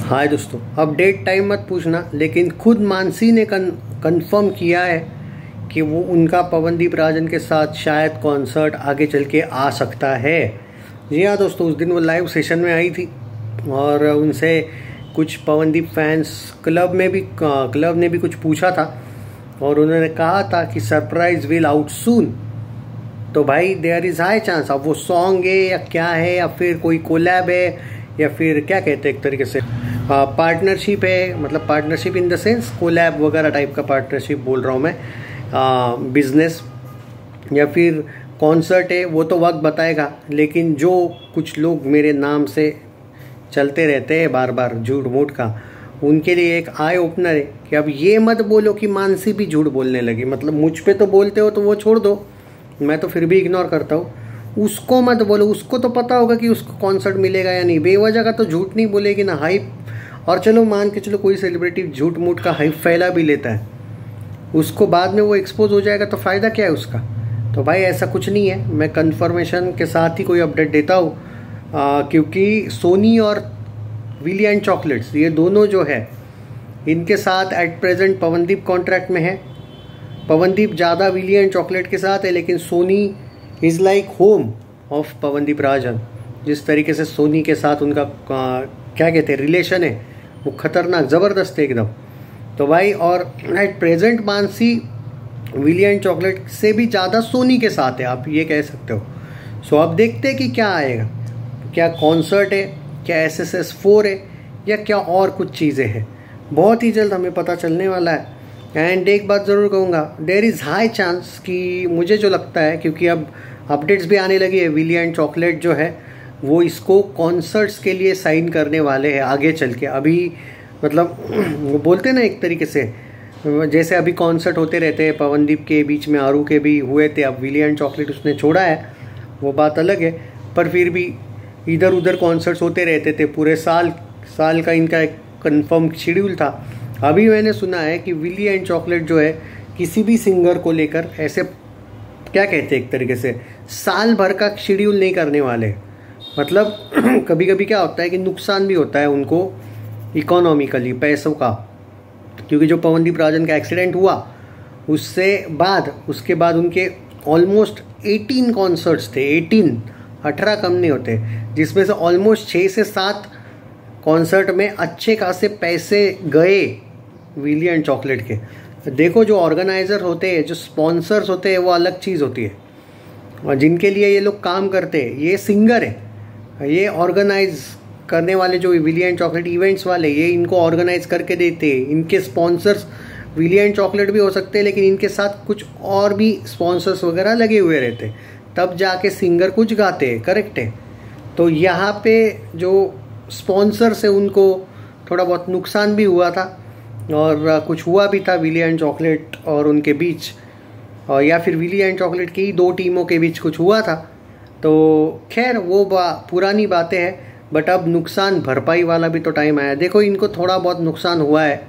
हाय दोस्तों, update time मत पूछना, लेकिन खुद मानसी ने कंफर्म किया है कि वो उनका पवनदीप राजन के साथ शायद कॉन्सर्ट आगे चल के आ सकता है। जी हाँ दोस्तों, उस दिन वो लाइव सेशन में आई थी और उनसे कुछ पवनदीप फैंस क्लब ने भी कुछ पूछा था और उन्होंने कहा था कि सरप्राइज विल आउट सून। तो भाई देयर इज़ हाई चांस, अब वो सॉन्ग है या क्या है या फिर कोई कोलैब है या फिर क्या कहते हैं, एक तरीके से पार्टनरशिप है, मतलब partnership in the sense collab वगैरह टाइप का पार्टनरशिप बोल रहा हूँ मैं, बिजनेस या फिर कॉन्सर्ट है, वो तो वक्त बताएगा। लेकिन जो कुछ लोग मेरे नाम से चलते रहते हैं बार बार झूठ मूठ का, उनके लिए एक आई ओपनर है कि अब ये मत बोलो कि मानसी भी झूठ बोलने लगी। मतलब मुझ पे तो बोलते हो तो वो छोड़ दो, मैं तो फिर भी इग्नोर करता हूँ। उसको मत बोलो, उसको तो पता होगा कि उसको कॉन्सर्ट मिलेगा या नहीं। बेवजह का तो झूठ नहीं बोलेगी ना, हाइप। और चलो मान के चलो कोई सेलिब्रिटी झूठ मूठ का हाइप फैला भी लेता है, उसको बाद में वो एक्सपोज हो जाएगा तो फ़ायदा क्या है उसका। तो भाई ऐसा कुछ नहीं है, मैं कंफर्मेशन के साथ ही कोई अपडेट देता हूँ, क्योंकि सोनी और विली एंड चॉकलेट्स ये दोनों जो है इनके साथ एट प्रेजेंट पवनदीप कॉन्ट्रैक्ट में है। पवनदीप ज़्यादा विली एंड चॉकलेट के साथ है, लेकिन Sony is like home of Pawandeep Rajan. जिस तरीके से सोनी के साथ उनका क्या कहते हैं रिलेशन है, वो खतरनाक ज़बरदस्त है एकदम। तो भाई और at present Mansi Willy and chocolate से भी ज़्यादा सोनी के साथ है, आप ये कह सकते हो। सो अब देखते हैं कि क्या आएगा, क्या कॉन्सर्ट है, क्या SSS 4 है या क्या और कुछ चीज़ें हैं। बहुत ही जल्द हमें पता चलने वाला है। एंड एक बात ज़रूर कहूँगा, देयर इज़ हाई चांस कि मुझे जो लगता है, क्योंकि अब अपडेट्स भी आने लगी है, विली एंड चॉकलेट जो है वो इसको कॉन्सर्ट्स के लिए साइन करने वाले हैं आगे चल के। अभी मतलब वो बोलते ना एक तरीके से, जैसे अभी कॉन्सर्ट होते रहते हैं, पवनदीप के बीच में आरू के भी हुए थे, अब विली एंड चॉकलेट उसने छोड़ा है, वो बात अलग है। पर फिर भी इधर उधर कॉन्सर्ट्स होते रहते थे, पूरे साल का इनका एक कन्फर्म शेड्यूल था। अभी मैंने सुना है कि विली एंड चॉकलेट जो है किसी भी सिंगर को लेकर ऐसे क्या कहते हैं एक तरीके से साल भर का शेड्यूल नहीं करने वाले। मतलब कभी कभी क्या होता है कि नुकसान भी होता है उनको इकोनॉमिकली, पैसों का, क्योंकि जो पवनदीप राजन का एक्सीडेंट हुआ उसके बाद उनके ऑलमोस्ट 18 कॉन्सर्ट्स थे, 18 कम नहीं होते, जिसमें से ऑलमोस्ट 6 से 7 कॉन्सर्ट में अच्छे खासे पैसे गए विली एंड चॉकलेट के। देखो जो ऑर्गेनाइज़र होते हैं, जो स्पॉन्सर्स होते हैं, वो अलग चीज़ होती है, और जिनके लिए ये लोग काम करते हैं ये सिंगर है, ये ऑर्गेनाइज करने वाले जो विली एंड चॉकलेट इवेंट्स वाले, ये इनको ऑर्गेनाइज करके देते हैं। इनके स्पॉन्सर्स विली एंड चॉकलेट भी हो सकते हैं, लेकिन इनके साथ कुछ और भी स्पॉन्सर्स वगैरह लगे हुए रहते हैं, तब जाके सिंगर कुछ गाते हैं, करेक्ट है। तो यहाँ पे जो स्पॉन्सर्स है उनको थोड़ा बहुत नुकसान भी हुआ था, और कुछ हुआ भी था विली एंड चॉकलेट और उनके बीच, और या फिर विली एंड चॉकलेट की 2 टीमों के बीच कुछ हुआ था। तो खैर वो पुरानी बातें हैं, बट अब नुकसान भरपाई वाला भी तो टाइम आया। देखो इनको थोड़ा बहुत नुकसान हुआ है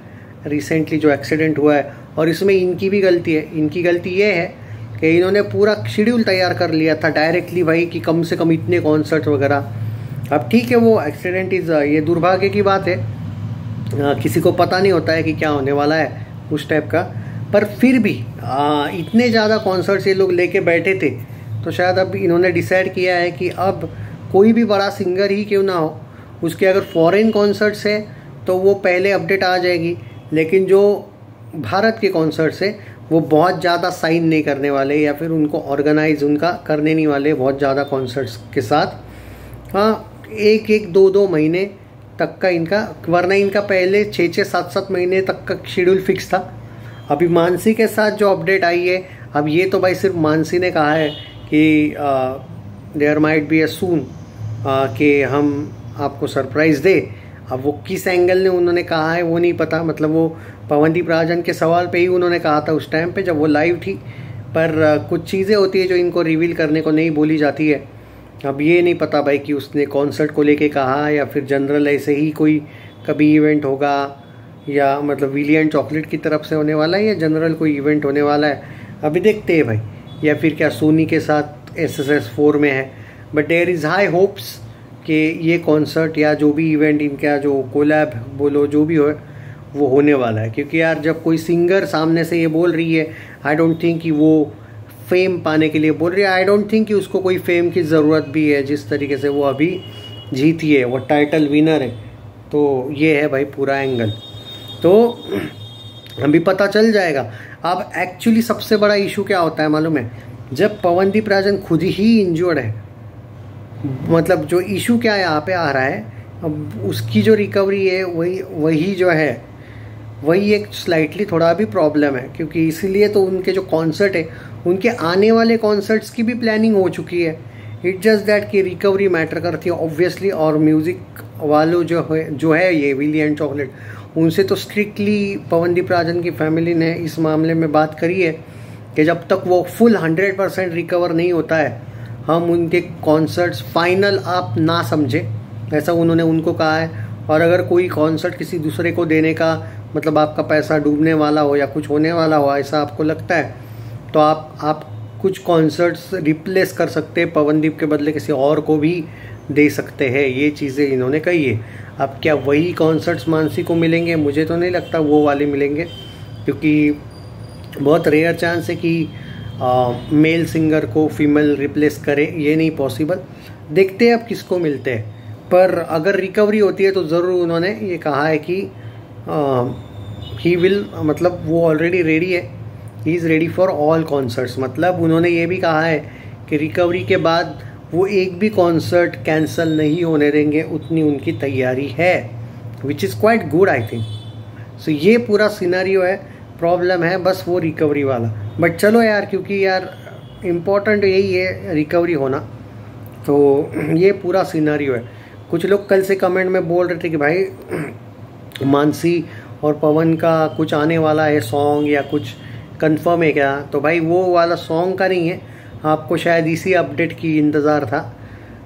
रिसेंटली जो एक्सीडेंट हुआ है, और इसमें इनकी भी गलती है। इनकी गलती ये है कि इन्होंने पूरा शेड्यूल तैयार कर लिया था डायरेक्टली भाई कि कम से कम इतने कॉन्सर्ट वगैरह। अब ठीक है, वो एक्सीडेंट ये दुर्भाग्य की बात है, किसी को पता नहीं होता है कि क्या होने वाला है उस टाइप का। पर फिर भी इतने ज़्यादा कॉन्सर्ट्स ये लोग लेके बैठे थे, तो शायद अब इन्होंने डिसाइड किया है कि अब कोई भी बड़ा सिंगर ही क्यों ना हो, उसके अगर फॉरेन कॉन्सर्ट्स है तो वो पहले अपडेट आ जाएगी, लेकिन जो भारत के कॉन्सर्ट्स है वो बहुत ज़्यादा साइन नहीं करने वाले, या फिर उनको ऑर्गेनाइज उनका करने नहीं वाले बहुत ज़्यादा कॉन्सर्ट्स के साथ। हाँ, 1-2 महीने तक का इनका, वरना इनका पहले 6-6, 7-7 महीने तक का शेड्यूल फिक्स था। अभी मानसी के साथ जो अपडेट आई है, अब ये तो भाई सिर्फ मानसी ने कहा है कि देयर माइट बी ए सून, कि हम आपको सरप्राइज़ दे। अब वो किस एंगल ने उन्होंने कहा है वो नहीं पता, मतलब वो पवनदीप राजन के सवाल पे ही उन्होंने कहा था उस टाइम पे जब वो लाइव थी। पर कुछ चीज़ें होती है जो इनको रिवील करने को नहीं बोली जाती है। अब ये नहीं पता भाई कि उसने कॉन्सर्ट को लेके कहा या फिर जनरल ऐसे ही कोई कभी इवेंट होगा, या मतलब विली एंड चॉकलेट की तरफ से होने वाला है या जनरल कोई इवेंट होने वाला है, अभी देखते हैं भाई। या फिर क्या सोनी के साथ SSS 4 में है। But there is high hopes कि ये कॉन्सर्ट या जो भी इवेंट इनका जो कोलैब बोलो जो भी हो वो होने वाला है। क्योंकि यार जब कोई सिंगर सामने से ये बोल रही है, आई डोंट थिंक कि वो फेम पाने के लिए बोल रही है। आई डोंट थिंक कि उसको कोई फेम की ज़रूरत भी है। जिस तरीके से वो अभी जीती है, वो टाइटल विनर है, तो ये है भाई पूरा एंगल। तो अभी पता चल जाएगा। अब एक्चुअली सबसे बड़ा इशू क्या होता है मालूम है, जब पवनदीप राजन खुद ही इंजर्ड है, मतलब जो इशू क्या यहाँ पे आ रहा है, अब उसकी जो रिकवरी है वही जो है वही एक स्लाइटली थोड़ा भी प्रॉब्लम है। क्योंकि इसीलिए तो उनके जो कॉन्सर्ट है, उनके आने वाले कॉन्सर्ट्स की भी प्लानिंग हो चुकी है। इट जस्ट दैट कि रिकवरी मैटर करती है ऑब्वियसली। और म्यूज़िक वालों जो है ये विली एंड चॉकलेट, उनसे तो स्ट्रिक्टली पवनदीप राजन की फैमिली ने इस मामले में बात करी है कि जब तक वो फुल 100% रिकवर नहीं होता है, हम उनके कॉन्सर्ट्स फाइनल आप ना समझे, ऐसा उन्होंने उनको कहा है। और अगर कोई कॉन्सर्ट किसी दूसरे को देने का मतलब आपका पैसा डूबने वाला हो या कुछ होने वाला हो, ऐसा आपको लगता है, तो आप कुछ कॉन्सर्ट्स रिप्लेस कर सकते हैं, पवनदीप के बदले किसी और को भी दे सकते हैं। ये चीज़ें इन्होंने कही है। अब क्या वही कॉन्सर्ट्स मानसी को मिलेंगे? मुझे तो नहीं लगता वो वाले मिलेंगे, क्योंकि बहुत रेयर चांस है कि मेल सिंगर को फीमेल रिप्लेस करे, ये नहीं पॉसिबल। देखते हैं अब किसको मिलते हैं। पर अगर रिकवरी होती है तो ज़रूर उन्होंने ये कहा है कि ही विल, मतलब वो ऑलरेडी रेडी है, he is ready for all concerts. मतलब उन्होंने ये भी कहा है कि रिकवरी के बाद वो एक भी कॉन्सर्ट कैंसिल नहीं होने देंगे, उतनी उनकी तैयारी है, which is quite good I think. So ये पूरा सिनेरियो है। प्रॉब्लम है बस वो रिकवरी वाला। बट चलो यार, क्योंकि यार इम्पोर्टेंट यही है रिकवरी होना, तो ये पूरा सिनेरियो है। कुछ लोग कल से कमेंट में बोल रहे थे कि भाई मानसी और पवन का कुछ आने वाला है सॉन्ग या कुछ कंफर्म है क्या? तो भाई वो वाला सॉन्ग का नहीं है, आपको शायद इसी अपडेट की इंतज़ार था।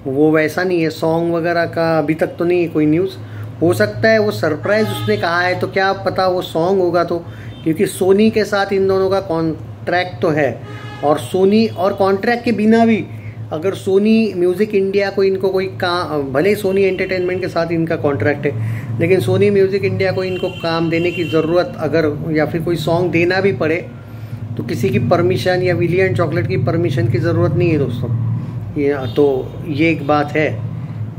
वो वैसा नहीं है, सॉन्ग वगैरह का अभी तक तो नहीं है कोई न्यूज़। हो सकता है वो सरप्राइज़ उसने कहा है, तो क्या पता वो सॉन्ग होगा। तो क्योंकि सोनी के साथ इन दोनों का कॉन्ट्रैक्ट तो है, और सोनी और कॉन्ट्रैक्ट के बिना भी अगर सोनी म्यूज़िक इंडिया को इनको कोई काम, भले ही सोनी एंटरटेनमेंट के साथ इनका कॉन्ट्रैक्ट है, लेकिन सोनी म्यूज़िक इंडिया को इनको काम देने की ज़रूरत अगर या फिर कोई सॉन्ग देना भी पड़े तो किसी की परमिशन या विली एंड चॉकलेट की परमिशन की ज़रूरत नहीं है दोस्तों। ये एक बात है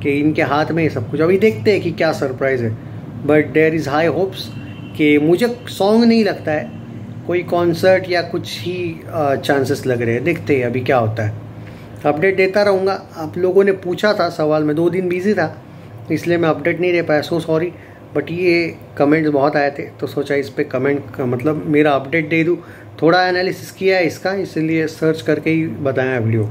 कि इनके हाथ में ये सब कुछ। अभी देखते हैं कि क्या सरप्राइज़ है, but there is high hopes कि मुझे सॉन्ग नहीं लगता है, कोई कॉन्सर्ट या कुछ ही चांसेस लग रहे हैं। देखते हैं अभी क्या होता है, अपडेट देता रहूँगा। आप लोगों ने पूछा था सवाल, मैं 2 दिन बिजी था इसलिए मैं अपडेट नहीं दे पाया, सो सॉरी। बट ये कमेंट्स बहुत आए थे तो सोचा इस पर कमेंट का मतलब मेरा अपडेट दे दूँ। थोड़ा एनालिसिस किया है इसका, इसलिए सर्च करके ही बताया वीडियो।